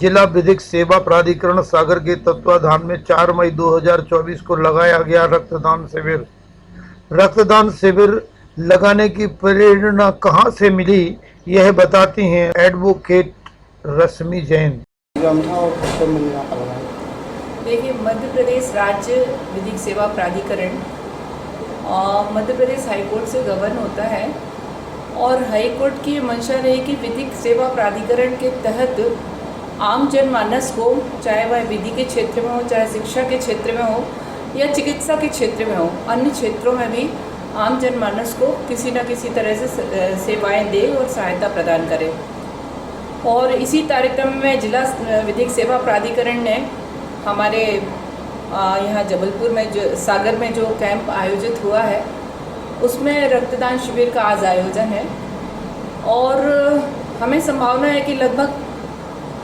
जिला विधिक सेवा प्राधिकरण सागर के तत्वाधान में 4 मई 2024 को लगाया गया रक्तदान शिविर। रक्तदान शिविर लगाने की प्रेरणा कहां से मिली, यह बताती हैं एडवोकेट रश्मि जैन। देखिए, मध्य प्रदेश राज्य विधिक सेवा प्राधिकरण मध्य प्रदेश हाईकोर्ट से गवर्न होता है और हाईकोर्ट की मंशा रही कि विधिक सेवा प्राधिकरण के तहत आम जनमानस को, चाहे वह विधि के क्षेत्र में हो, चाहे शिक्षा के क्षेत्र में हो या चिकित्सा के क्षेत्र में हो, अन्य क्षेत्रों में भी आम जनमानस को किसी न किसी तरह से सेवाएं दे और सहायता प्रदान करे। और इसी कार्यक्रम में जिला विधिक सेवा प्राधिकरण ने हमारे यहाँ जबलपुर में जो सागर में जो कैंप आयोजित हुआ है उसमें रक्तदान शिविर का आज आयोजन है और हमें संभावना है कि लगभग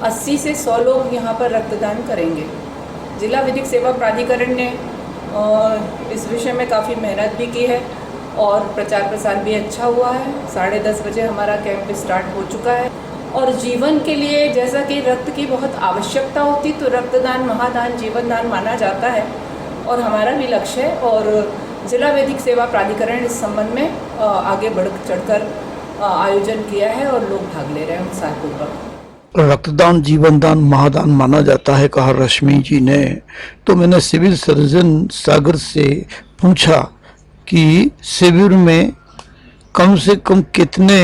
80 से 100 लोग यहाँ पर रक्तदान करेंगे। जिला विधिक सेवा प्राधिकरण ने इस विषय में काफ़ी मेहनत भी की है और प्रचार प्रसार भी अच्छा हुआ है। 10:30 बजे हमारा कैंप स्टार्ट हो चुका है और जीवन के लिए जैसा कि रक्त की बहुत आवश्यकता होती तो रक्तदान महादान जीवन दान माना जाता है और हमारा भी लक्ष्य है और जिला विधिक सेवा प्राधिकरण इस संबंध में आगे बढ़ चढ़कर आयोजन किया है और लोग भाग ले रहे हैं उत्साहपूर्वक। रक्तदान जीवन दान महादान माना जाता है, कहा रश्मि जी ने। तो मैंने सिविल सर्जन सागर से पूछा कि शिविर में कम से कम कितने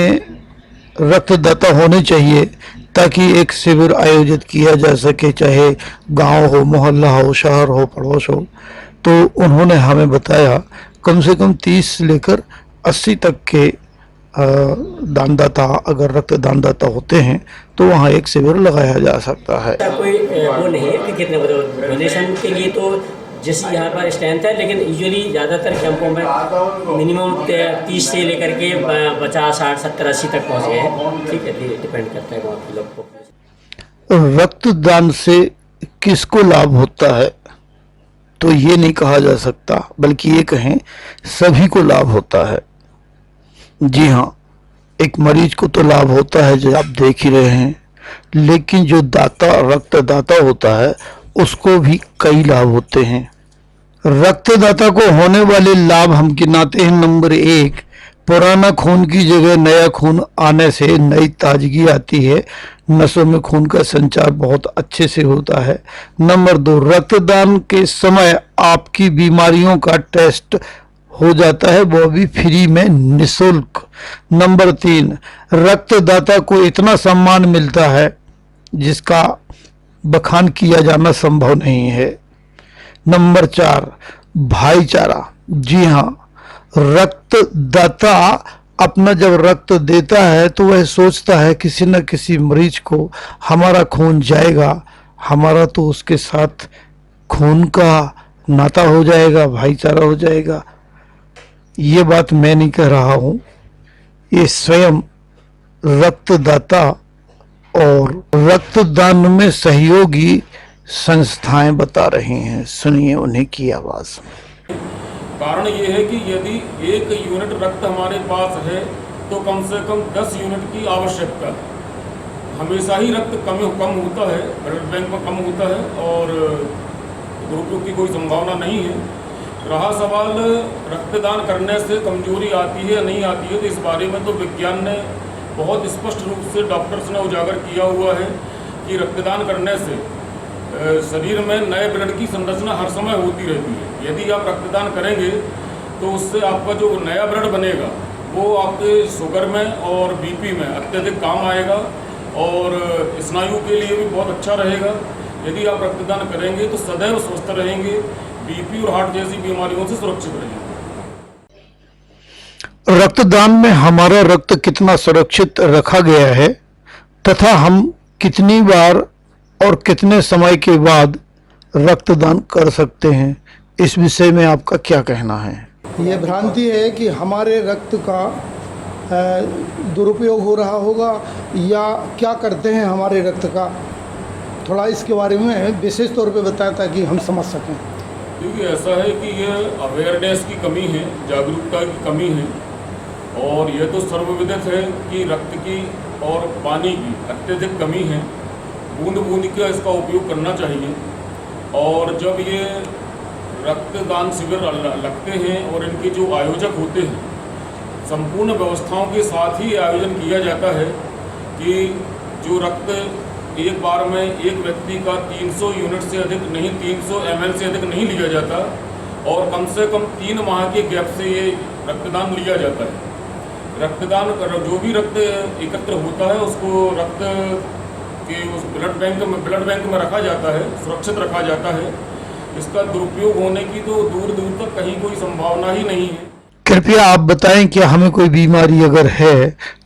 रक्तदाता होने चाहिए ताकि एक शिविर आयोजित किया जा सके, चाहे गांव हो, मोहल्ला हो, शहर हो, पड़ोस हो। तो उन्होंने हमें बताया कम से कम 30 से लेकर 80 तक के दानदाता, अगर रक्तदानदाता होते हैं तो वहाँ एक शिविर लगाया जा सकता है। कोई वो नहीं है कि कितने डोनेशन के लिए तो जैसे यहाँ पर स्ट्रेंथ है, लेकिन यूजुअली ज़्यादातर कैंपों में मिनिमम 30 से लेकर के 50, 60, 70, 80 तक पहुँच गए हैं। ठीक है, डिपेंड करता है वहाँ के लोग को। रक्तदान से किसको लाभ होता है तो ये नहीं कहा जा सकता, बल्कि ये कहें सभी को लाभ होता है। जी हाँ, एक मरीज को तो लाभ होता है जो आप देख ही रहे हैं, लेकिन जो दाता रक्तदाता होता है उसको भी कई लाभ होते हैं। रक्तदाता को होने वाले लाभ हम गिनाते हैं। नंबर 1, पुराना खून की जगह नया खून आने से नई ताजगी आती है, नसों में खून का संचार बहुत अच्छे से होता है। नंबर 2, रक्तदान के समय आपकी बीमारियों का टेस्ट हो जाता है, वो भी फ्री में, निःशुल्क। नंबर 3, रक्तदाता को इतना सम्मान मिलता है जिसका बखान किया जाना संभव नहीं है। नंबर 4, भाईचारा। जी हाँ, रक्तदाता अपना जब रक्त देता है तो वह सोचता है किसी न किसी मरीज को हमारा खून जाएगा, हमारा तो उसके साथ खून का नाता हो जाएगा, भाईचारा हो जाएगा। ये बात मैं नहीं कह रहा हूँ, ये स्वयं रक्तदाता और रक्तदान में सहयोगी संस्थाएं बता रही हैं। सुनिए उन्हीं की आवाज में। कारण ये है कि यदि 1 यूनिट रक्त हमारे पास है तो कम से कम 10 यूनिट की आवश्यकता है। हमेशा ही रक्त कम होता है, ब्लड बैंक में कम होता है और दुरुपयोग की कोई संभावना नहीं है। रहा सवाल रक्तदान करने से कमजोरी आती है या नहीं आती है, तो इस बारे में तो विज्ञान ने बहुत स्पष्ट रूप से डॉक्टर्स ने उजागर किया हुआ है कि रक्तदान करने से शरीर में नए ब्लड की संरचना हर समय होती रहती है। यदि आप रक्तदान करेंगे तो उससे आपका जो नया ब्लड बनेगा वो आपके शुगर में और बीपी में अत्यधिक काम आएगा और स्नायु के लिए भी बहुत अच्छा रहेगा। यदि आप रक्तदान करेंगे तो सदैव स्वस्थ रहेंगे, बीपी और हार्ट जैसी बीमारियों से सुरक्षित रहेंगे। रक्तदान में हमारा रक्त कितना सुरक्षित रखा गया है तथा हम कितनी बार और कितने समय के बाद रक्तदान कर सकते हैं, इस विषय में आपका क्या कहना है? ये भ्रांति है कि हमारे रक्त का दुरुपयोग हो रहा होगा या क्या करते हैं हमारे रक्त का, थोड़ा इसके बारे में विशेष तौर पे बताया ताकि हम समझ सकें। क्योंकि ऐसा है कि ये अवेयरनेस की कमी है, जागरूकता की कमी है और यह तो सर्वविदित है कि रक्त की और पानी की अत्यधिक कमी है बूंद बूंद का इसका उपयोग करना चाहिए। और जब ये रक्तदान शिविर लगते हैं और इनके जो आयोजक होते हैं, संपूर्ण व्यवस्थाओं के साथ ही आयोजन किया जाता है कि जो रक्त एक बार में एक व्यक्ति का 300 यूनिट से अधिक नहीं, 300 ml से अधिक नहीं लिया जाता और कम से कम 3 माह के गैप से ये रक्तदान लिया जाता है। रक्तदान जो भी रक्त एकत्र होता है उसको रक्त के उस ब्लड बैंक में रखा जाता है, सुरक्षित रखा जाता है। इसका दुरुपयोग होने की तो दूर दूर तक कहीं कोई संभावना ही नहीं है। कृपया आप बताएं कि हमें कोई बीमारी अगर है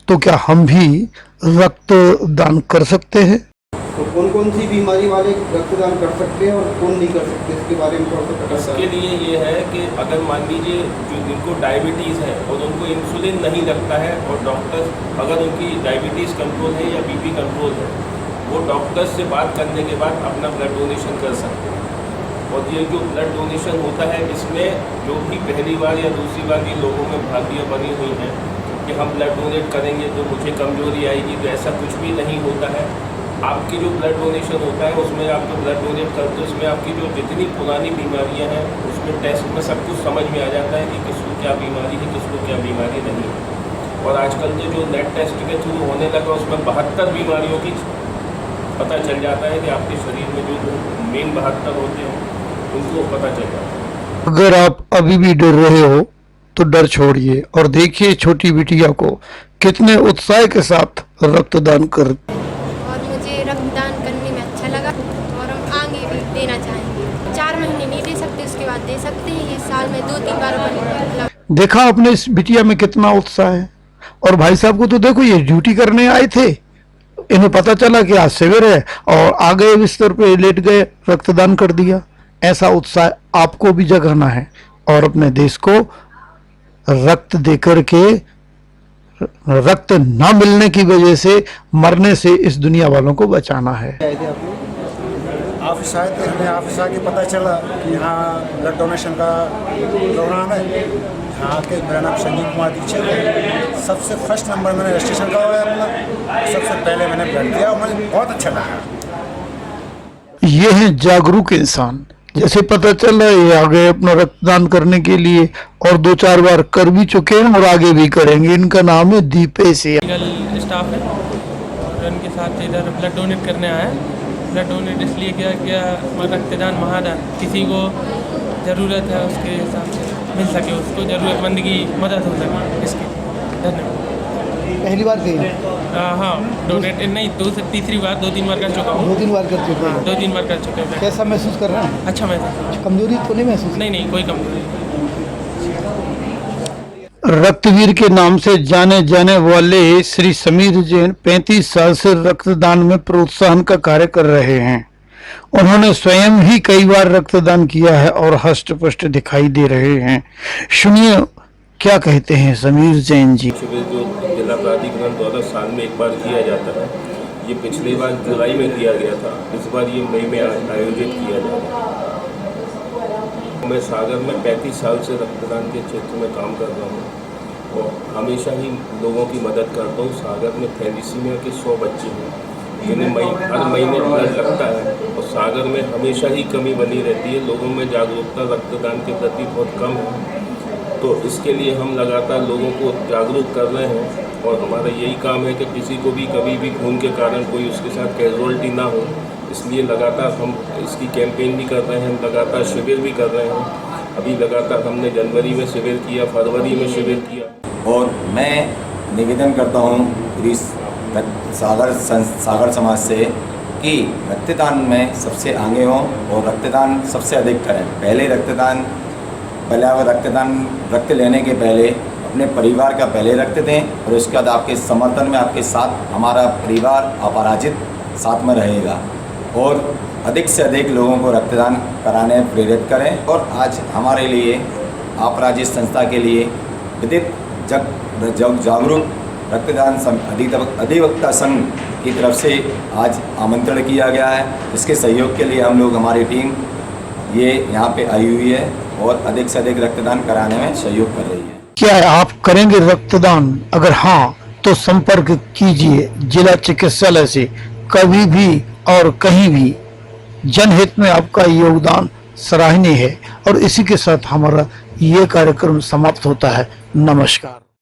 तो क्या हम भी रक्तदान कर सकते हैं? तो कौन कौन सी बीमारी वाले रक्तदान कर सकते हैं और कौन नहीं कर सकते, इसके बारे में थोड़ा सा पता इसके लिए ये है कि अगर मान लीजिए जो जिनको डायबिटीज़ है और उनको इंसुलिन नहीं लगता है और डॉक्टर अगर उनकी डायबिटीज़ कंट्रोल है या बीपी कंट्रोल है, वो डॉक्टर से बात करने के बाद अपना ब्लड डोनेशन कर सकते हैं। और ये जो ब्लड डोनेशन होता है इसमें जो भी पहली बार या दूसरी बार ये लोगों में भ्रांतियाँ बनी हुई हैं कि हम ब्लड डोनेट करेंगे तो मुझे कमजोरी आएगी, तो ऐसा कुछ भी नहीं होता है। आपकी जो ब्लड डोनेशन होता है उसमें आप जो ब्लड डोनेट करते हो उसमें आपकी जो जितनी पुरानी बीमारियां हैं उसमें टेस्ट में सब कुछ समझ में आ जाता है कि किसको क्या बीमारी है, किसको क्या बीमारी नहीं है। और आजकल तो जो नेट टेस्ट के थ्रू होने लगा उसमें 72 बीमारियों की पता चल जाता है कि आपके शरीर में जो मेन 72 होते हैं उनको पता चल जाता है। अगर आप अभी भी डर रहे हो तो डर छोड़िए और देखिए छोटी बिटिया को कितने उत्साह के साथ रक्तदान कर। और मुझे रक्तदान करने में अच्छा लगा और हम आगे भी देना चाहेंगे। 4 महीने नहीं दे सकते, उसके बाद दे सकते हैं। ये साल में 2-3 बार बने। देखा आपने इस बिटिया में कितना उत्साह है। और भाई साहब को तो देखो, ये ड्यूटी करने आए थे, इन्हें पता चला कि आज शिविर है और आ गए, बिस्तर पे लेट गए, रक्तदान कर दिया। ऐसा उत्साह आपको भी जगाना है और अपने देश को रक्त देकर के रक्त ना मिलने की वजह से मरने से इस दुनिया वालों को बचाना है। ऑफिस आए थे, हमें ऑफिस आके पता चला कि यहाँ ब्लड डोनेशन का प्रोग्राम है। यहाँ के मेरा नाम संजीव कुमार दीक्षित है। सबसे फर्स्ट नंबर मैंने रजिस्ट्रेशन करवाया अपना, सबसे पहले मैंने ब्लड दिया और मुझे बहुत अच्छा लगा। ये हैं जागरूक इंसान। जैसे पता चल रहा है ये आगे अपना रक्तदान करने के लिए और 2-4 बार कर भी चुके हैं और आगे भी करेंगे। इनका नाम है दीपेश। लीगल स्टाफ है और उनके साथ इधर ब्लड डोनेट करने आया है। ब्लड डोनेट इसलिए किया रक्तदान महादान, किसी को ज़रूरत है उसके हिसाब से मिल सके, उसको ज़रूरतमंद की मदद हो सके इसकी। धन्यवाद। पहली बार गई? हाँ, डोनेट नहीं, 2 से तीसरी बार, 2-3 बार कर चुका हूँ। 2-3 बार कर चुके हैं? 2-3 बार कर चुके हैं। कैसा महसूस कर रहे हैं? अच्छा महसूस। कमजोरी तो नहीं महसूस? नहीं, कोई कमजोरी नहीं। रक्तवीर के नाम से जाने जाने वाले श्री समीर जैन 35 साल से रक्तदान में प्रोत्साहन का कार्य कर रहे हैं। उन्होंने स्वयं ही कई बार रक्तदान किया है और हष्ट पुष्ट दिखाई दे रहे हैं। सुनिए क्या कहते हैं समीर जैन जी। शिविर जो जिला प्राधिकरण द्वारा साल में एक बार किया जाता है, ये पिछली बार जुलाई में किया गया था, इस बार ये मई में आयोजित किया जा रहा है। मैं सागर में 35 साल से रक्तदान के क्षेत्र में काम कर रहा हूँ और हमेशा ही लोगों की मदद करता हूँ। सागर में थैलीसीमिया के 100 बच्चे हैं जिन्हें हर महीने ब्लड लगता है और सागर में हमेशा ही कमी बनी रहती है। लोगों में जागरूकता रक्तदान के प्रति बहुत कम है, तो इसके लिए हम लगातार लोगों को जागरूक कर रहे हैं और हमारा यही काम है कि किसी को भी कभी भी खून के कारण कोई उसके साथ कैजुअल्टी ना हो, इसलिए लगातार हम इसकी कैंपेन भी कर रहे हैं, लगातार शिविर भी कर रहे हैं। अभी लगातार हमने जनवरी में शिविर किया, फरवरी में शिविर किया। और मैं निवेदन करता हूँ पूरी सागर समाज से कि रक्तदान में सबसे आगे हों और रक्तदान सबसे अधिक करें। पहले रक्त लेने के पहले अपने परिवार का पहले रक्त दें और उसके बाद आपके समर्थन में आपके साथ हमारा परिवार अपराजित साथ में रहेगा और अधिक से अधिक लोगों को रक्तदान कराने प्रेरित करें। और आज हमारे लिए अपराजित संस्था के लिए विदित जागरूक रक्तदान अधिवक्ता संघ की तरफ से आज आमंत्रण किया गया है। इसके सहयोग के लिए हम लोग, हमारी टीम ये यहाँ पे आई हुई है और अधिक से अधिक रक्तदान कराने में सहयोग कर रही है। क्या आप करेंगे रक्तदान? अगर हाँ तो संपर्क कीजिए जिला चिकित्सालय से। कभी भी और कहीं भी जनहित में आपका योगदान सराहनीय है। और इसी के साथ हमारा ये कार्यक्रम समाप्त होता है। नमस्कार।